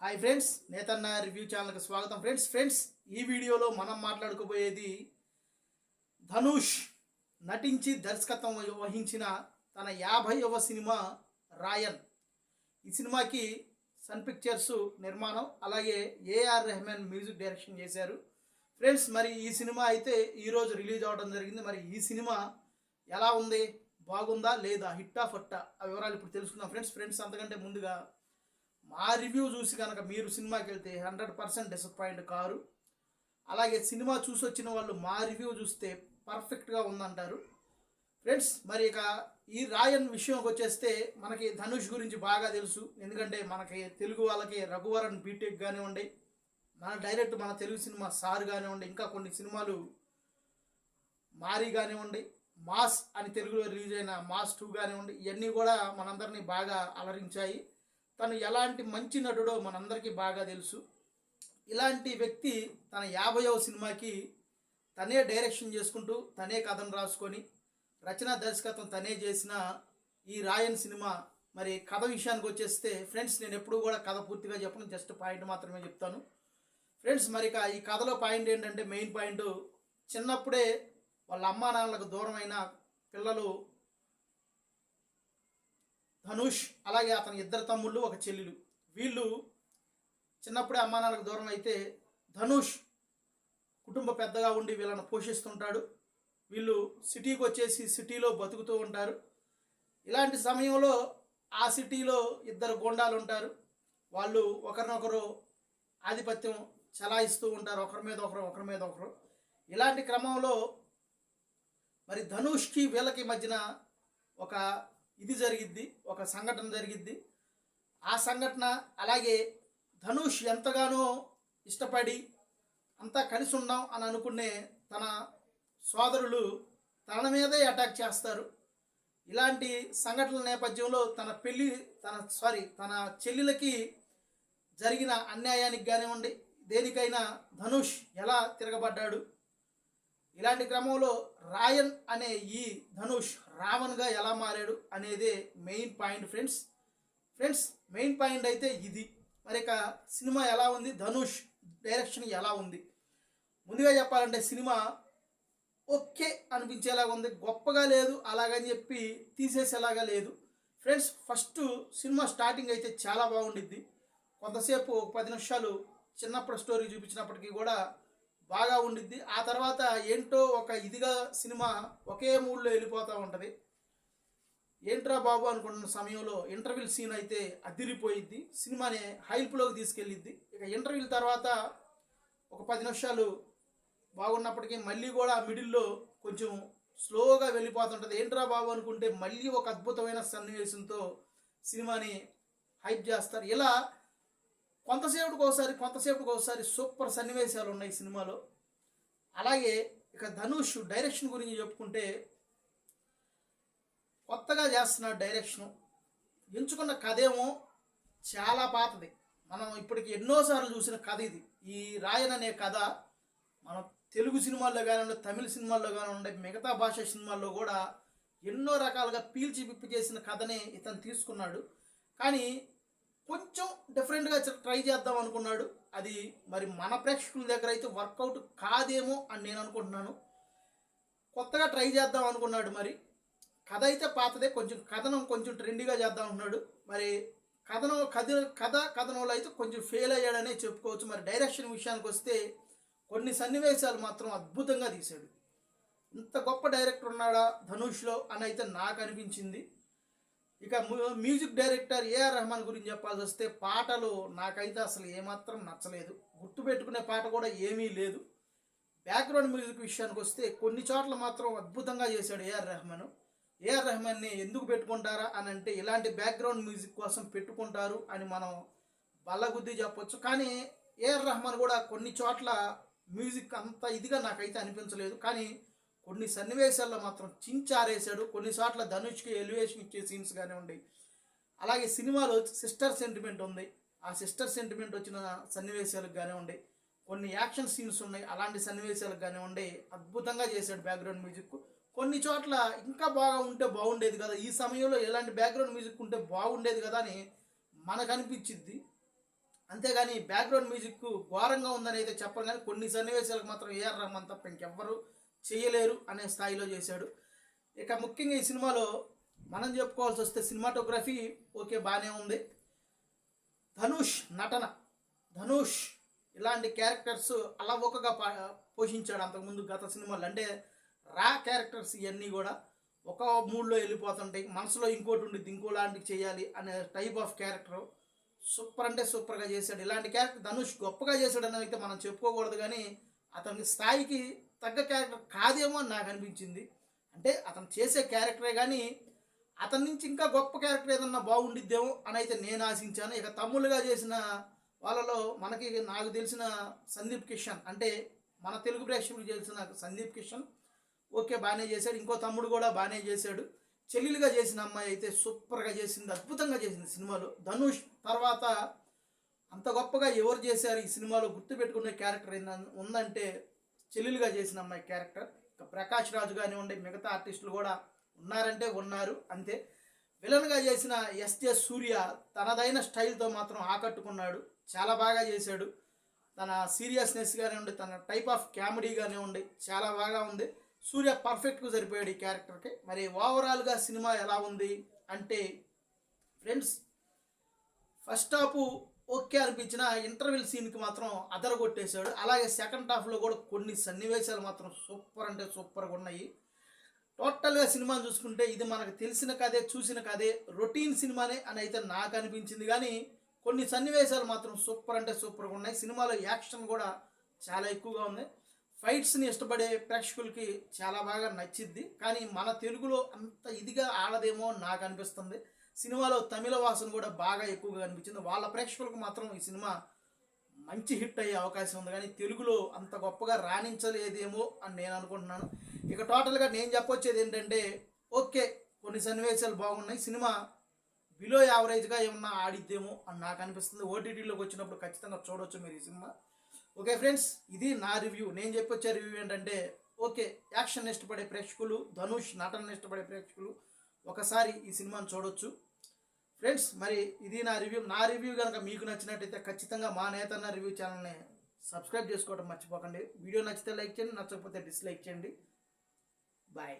Hi friends, నేతన్న review ఛానల్కి స్వాగతం. Friends ఈ వీడియోలో మనం మాట్లాడుకోబోయేది ధనుష్ నటించి దర్శకత్వం వహించిన తన 50వ సినిమా రాయన్. ఈ సినిమాకి సన్ పిక్చర్స్ నిర్మాణం, అలాగే ఏఆర్ రెహమాన్ మ్యూజిక్ డైరెక్షన్ చేశారు. ఫ్రెండ్స్, మరి ఈ సినిమా అయితే ఈరోజు రిలీజ్ అవ్వడం జరిగింది. మరి ఈ సినిమా ఎలా ఉంది, బాగుందా లేదా, హిట్టా ఫట్టా, ఆ వివరాలు ఇప్పుడు తెలుసుకుందాం. ఫ్రెండ్స్ అంతకంటే ముందుగా మా రివ్యూ చూసి కనుక మీరు సినిమాకి వెళ్తే 100% డిసప్పాయింట్ కారు. అలాగే సినిమా చూసి వచ్చిన వాళ్ళు మా రివ్యూ చూస్తే పర్ఫెక్ట్గా ఉందంటారు. ఫ్రెండ్స్, మరి ఇక ఈ రాయన్ విషయంకి వచ్చేస్తే మనకి ధనుష్ గురించి బాగా తెలుసు. ఎందుకంటే మనకి తెలుగు వాళ్ళకి రఘువరన్ బీటెక్ కానివ్వండి, మన తెలుగు సినిమా సార్ కానివ్వండి, ఇంకా కొన్ని సినిమాలు మారి కానివ్వండి, మాస్ అని తెలుగులో రిలీజ్ అయిన మాస్ 2 కానివ్వండి, ఇవన్నీ కూడా మనందరినీ బాగా అలరించాయి. తను ఎలాంటి మంచి నటుడో మనందరికీ బాగా తెలుసు. ఇలాంటి వ్యక్తి తన 50వ సినిమాకి తనే డైరెక్షన్ చేసుకుంటూ, తనే కథను రాసుకొని, రచనా దర్శకత్వం తనే చేసిన ఈ రాయన్ సినిమా. మరి కథ విషయానికి వచ్చేస్తే ఫ్రెండ్స్, నేను ఎప్పుడు కూడా కథ పూర్తిగా చెప్పను, జస్ట్ పాయింట్ మాత్రమే చెప్తాను. ఫ్రెండ్స్, మరి ఈ కథలో పాయింట్ ఏంటంటే, మెయిన్ పాయింట్, చిన్నప్పుడే వాళ్ళ అమ్మా నాన్నలకు దూరమైన పిల్లలు ధనుష్, అలాగే అతని 2 తమ్ముళ్ళు, 1 చెల్లెలు. వీళ్ళు చిన్నప్పుడే అమ్మా నాన్నలకు దూరం అయితే ధనుష్ కుటుంబ పెద్దగా ఉండి వీళ్ళని పోషిస్తుంటాడు. వీళ్ళు సిటీకి వచ్చేసి సిటీలో బతుకుతూ ఉంటారు. ఇలాంటి సమయంలో ఆ సిటీలో 2 గోండాలు ఉంటారు. వాళ్ళు ఒకరినొకరు ఆధిపత్యం చలాయిస్తూ ఉంటారు, ఒకరి మీద ఒకరు. ఇలాంటి క్రమంలో మరి ధనుష్కి వీళ్ళకి మధ్యన ఒక జరిగిద్ది, ఒక సంఘటన జరిగిద్ది. ఆ సంఘటన, అలాగే ధనుష్ ఎంతగానో ఇష్టపడి అంతా కలిసి ఉందాం అని అనుకునే తన సోదరులు తన మీదే అటాక్ చేస్తారు. ఇలాంటి సంఘటనల నేపథ్యంలో తన చెల్లెలకి జరిగిన అన్యాయానికి కానివ్వండి, దేనికైనా ధనుష్ ఎలా తిరగబడ్డాడు. ఇలాంటి క్రమంలో రాయన్ అనే ఈ ధనుష్ రావణ్గా ఎలా మారాడు అనేదే main point. Friends main point అయితే ఇది. మరి ఇక సినిమా ఎలా ఉంది, ధనుష్ డైరెక్షన్ ఎలా ఉంది? ముందుగా చెప్పాలంటే సినిమా ఓకే అనిపించేలాగా ఉంది, గొప్పగా లేదు, అలాగని చెప్పి తీసేసేలాగా లేదు. ఫ్రెండ్స్, ఫస్ట్ సినిమా స్టార్టింగ్ అయితే చాలా బాగుండిద్ది. కొంతసేపు 10 నిమిషాలు చిన్నప్పుడు స్టోరీ చూపించినప్పటికీ కూడా బాగా ఉండిద్ది. ఆ తర్వాత ఏంటో ఒక ఇదిగా సినిమా ఒకే మూడ్లో వెళ్ళిపోతూ ఉంటుంది. ఏంట్రా బాబు అనుకుంటున్న సమయంలో ఇంటర్వ్యూల్ సీన్ అయితే అదిరిపోయిద్ది, సినిమాని హైప్లోకి తీసుకెళ్ళిద్ది. ఇక ఇంటర్వ్యూల తర్వాత ఒక 10 నిమిషాలు బాగున్నప్పటికీ మళ్ళీ కూడా మిడిల్లో కొంచెం స్లోగా వెళ్ళిపోతుంటుంది. ఏంట్రా బాబు అనుకుంటే మళ్ళీ ఒక అద్భుతమైన సన్నివేశంతో సినిమాని హైప్ చేస్తారు. ఇలా కొంతసేపుకి ఒకసారి సూపర్ సన్నివేశాలు ఉన్నాయి సినిమాలో. అలాగే ఇక ధనుష్ డైరెక్షన్ గురించి చెప్పుకుంటే, కొత్తగా చేస్తున్నాడు డైరెక్షను. ఎంచుకున్న కథ ఏమో చాలా పాతది, మనం ఇప్పటికి ఎన్నోసార్లు చూసిన కథ ఇది. ఈ రాయన్ అనే కథ మనం తెలుగు సినిమాల్లో కానివ్వండి, తమిళ సినిమాల్లో కానివ్వండి, మిగతా భాష సినిమాల్లో కూడా ఎన్నో రకాలుగా పీల్చి పిప్పి చేసిన కథనే ఇతను తీసుకున్నాడు. కానీ కొంచెం డిఫరెంట్గా ట్రై చేద్దాం అనుకున్నాడు. అది మరి మన ప్రేక్షకుల దగ్గర అయితే వర్కౌట్ కాదేమో అని నేను అనుకుంటున్నాను. కొత్తగా ట్రై చేద్దాం అనుకున్నాడు. మరి కథ అయితే పాతదే, కథనం కొంచెం ట్రెండీగా చేద్దాం అనుకున్నాడు. మరి కథనంలో అయితే కొంచెం ఫెయిల్ అయ్యాడనే చెప్పుకోవచ్చు. మరి డైరెక్షన్ విషయానికి వస్తే కొన్ని సన్నివేశాలు మాత్రం అద్భుతంగా తీశాడు. ఇంత గొప్ప డైరెక్టర్ ఉన్నాడా ధనుష్లో అని అయితే నాకు అనిపించింది. ఇక మ్యూజిక్ డైరెక్టర్ ఏఆర్ రెహమాన్ గురించి చెప్పాల్సి వస్తే, పాటలు నాకైతే అసలు ఏమాత్రం నచ్చలేదు. గుర్తుపెట్టుకునే పాట కూడా ఏమీ లేదు. బ్యాక్గ్రౌండ్ మ్యూజిక్ విషయానికి వస్తే కొన్ని చోట్ల మాత్రం అద్భుతంగా చేశాడు ఏఆర్ రెహమాన్. ఏఆర్ రెహమాన్ని ఎందుకు పెట్టుకుంటారా అని అంటే, ఇలాంటి బ్యాక్గ్రౌండ్ మ్యూజిక్ కోసం పెట్టుకుంటారు అని మనం బల్లగుద్ది చెప్పొచ్చు. కానీ ఏఆర్ రెహమాన్ కూడా కొన్ని చోట్ల మ్యూజిక్ అంత ఇదిగా నాకైతే అనిపించలేదు. కానీ కొన్ని సన్నివేశాల్లో మాత్రం చించారేశాడు. కొన్నిసార్ల ధనుష్కి ఎలివేషన్ ఇచ్చే సీన్స్ కానివ్వండి, అలాగే సినిమాలో సిస్టర్ సెంటిమెంట్ ఉంది, ఆ సిస్టర్ సెంటిమెంట్ వచ్చిన సన్నివేశాలకు కానివ్వండి, కొన్ని యాక్షన్ సీన్స్ ఉన్నాయి, అలాంటి సన్నివేశాలకు కానివ్వండి అద్భుతంగా చేశాడు బ్యాక్గ్రౌండ్ మ్యూజిక్. కొన్ని చోట్ల ఇంకా బాగా ఉంటే బాగుండేది కదా, ఈ సమయంలో ఎలాంటి బ్యాక్గ్రౌండ్ మ్యూజిక్ ఉంటే బాగుండేది కదా అని మనకు అనిపించిద్ది. అంతేగాని బ్యాక్గ్రౌండ్ మ్యూజిక్ ఘోరంగా ఉందని అయితే చెప్పరు, కానీ కొన్ని సన్నివేశాలకు మాత్రం ఏఆర్ రెహమాన్ తప్ప ఇంకెవ్వరు చేయలేరు అనే స్థాయిలో చేశాడు. ఇక ముఖ్యంగా ఈ సినిమాలో మనం చెప్పుకోవాల్సి వస్తే సినిమాటోగ్రఫీ ఓకే బాగానే ఉంది. ధనుష్ నటన, ధనుష్ ఇలాంటి క్యారెక్టర్స్ అలవోకగా పోషించాడు అంతకుముందు గత సినిమాలు. అంటే రా క్యారెక్టర్స్ ఇవన్నీ కూడా ఒక మూడ్లో వెళ్ళిపోతుంటాయి, మనసులో ఇంకోటి ఉండిద్ది, ఇంకోలాంటివి చేయాలి అనే టైప్ ఆఫ్ క్యారెక్టర్ సూపర్ అంటే సూపర్గా చేశాడు. ఇలాంటి క్యారెక్టర్ ధనుష్ గొప్పగా చేశాడని అయితే మనం చెప్పుకోకూడదు, కానీ అతని స్థాయికి తగ్గ క్యారెక్టర్ కాదేమో అని నాకు అనిపించింది. అంటే అతను చేసే క్యారెక్టరే కానీ అతని నుంచి ఇంకా గొప్ప క్యారెక్టర్ ఏదన్నా బాగుండిద్దేమో అని అయితే నేను ఆశించాను. ఇక తమ్ముళ్ళుగా చేసిన వాళ్ళలో నాకు తెలిసిన సందీప్ కిషన్, అంటే మన తెలుగు ప్రేక్షకులకు తెలిసిన సందీప్ కిషన్ ఓకే బాగానే చేశాడు. ఇంకో తమ్ముడు కూడా బాగానే చేశాడు. చెల్లెలుగా చేసిన అమ్మాయి అయితే సూపర్గా చేసింది, అద్భుతంగా చేసింది సినిమాలో. ధనుష్ తర్వాత అంత గొప్పగా ఎవరు చేశారు ఈ సినిమాలో గుర్తుపెట్టుకునే క్యారెక్టర్ ఉందంటే చెల్లెలుగా చేసిన అమ్మాయి క్యారెక్టర్. ఇక ప్రకాష్ రాజు కానివ్వండి, మిగతా ఆర్టిస్టులు కూడా ఉన్నారంటే ఉన్నారు అంతే. విలన్గా చేసిన ఎస్జే సూర్య తనదైన స్టైల్తో మాత్రం ఆకట్టుకున్నాడు, చాలా బాగా చేశాడు. తన సీరియస్నెస్ కానివ్వండి, తన టైప్ ఆఫ్ కామెడీ కానివ్వండి చాలా బాగా ఉంది. సూర్య పర్ఫెక్ట్గా సరిపోయాడు ఈ క్యారెక్టర్కి. మరి ఓవరాల్గా సినిమా ఎలా ఉంది అంటే ఫ్రెండ్స్, ఫస్ట్ హాఫ్ ఓకే అనిపించిన ఇంటర్వెల్ సీన్కి మాత్రం అదరగొట్టేశాడు. అలాగే సెకండ్ హాఫ్లో కూడా కొన్ని సన్నివేశాలు మాత్రం సూపర్ అంటే సూపర్గా ఉన్నాయి. టోటల్గా సినిమాని చూసుకుంటే ఇది మనకు తెలిసిన కథే, చూసిన కథే, రొటీన్ సినిమానే అని అయితే నాకు అనిపించింది. కానీ కొన్ని సన్నివేశాలు మాత్రం సూపర్ అంటే సూపర్గా ఉన్నాయి. సినిమాలో యాక్షన్ కూడా చాలా ఎక్కువగా ఉంది. ఫైట్స్ని ఇష్టపడే ప్రేక్షకులకి చాలా బాగా నచ్చిద్ది, కానీ మన తెలుగులో అంత ఇదిగా ఆడదేమో నాకు అనిపిస్తుంది. సినిమాలో తమిళ వాసన కూడా బాగా ఎక్కువగా అనిపించింది. వాళ్ళ ప్రేక్షకులకు మాత్రం ఈ సినిమా మంచి హిట్ అయ్యే అవకాశం ఉంది, కానీ తెలుగులో అంత గొప్పగా రాణించలేదేమో అని నేను అనుకుంటున్నాను. ఇక టోటల్గా నేను చెప్పొచ్చేది ఏంటంటే ఓకే కొన్ని సన్నివేశాలు బాగున్నాయి, సినిమా బిలో యావరేజ్గా ఏమన్నా ఆడిద్దేమో అని నాకు అనిపిస్తుంది. ఓటీటీలోకి వచ్చినప్పుడు ఖచ్చితంగా చూడవచ్చు మీరు ఈ సినిమా. ఓకే ఫ్రెండ్స్, ఇది నా రివ్యూ. నేను చెప్పొచ్చే రివ్యూ ఏంటంటే ఓకే యాక్షన్ ఇష్టపడే ప్రేక్షకులు, ధనుష్ నటన ఇష్టపడే ప్రేక్షకులు ఒకసారి ఈ సినిమాను చూడొచ్చు ఫ్రెండ్స్. మరి ఇది నా రివ్యూ. నా రివ్యూ కనుక మీకు నచ్చినట్టయితే ఖచ్చితంగా మా నేతన్న రివ్యూ ఛానల్ని సబ్స్క్రైబ్ చేసుకోవడం మర్చిపోకండి. వీడియో నచ్చితే లైక్ చేయండి, నచ్చకపోతే డిస్లైక్ చేయండి. బాయ్.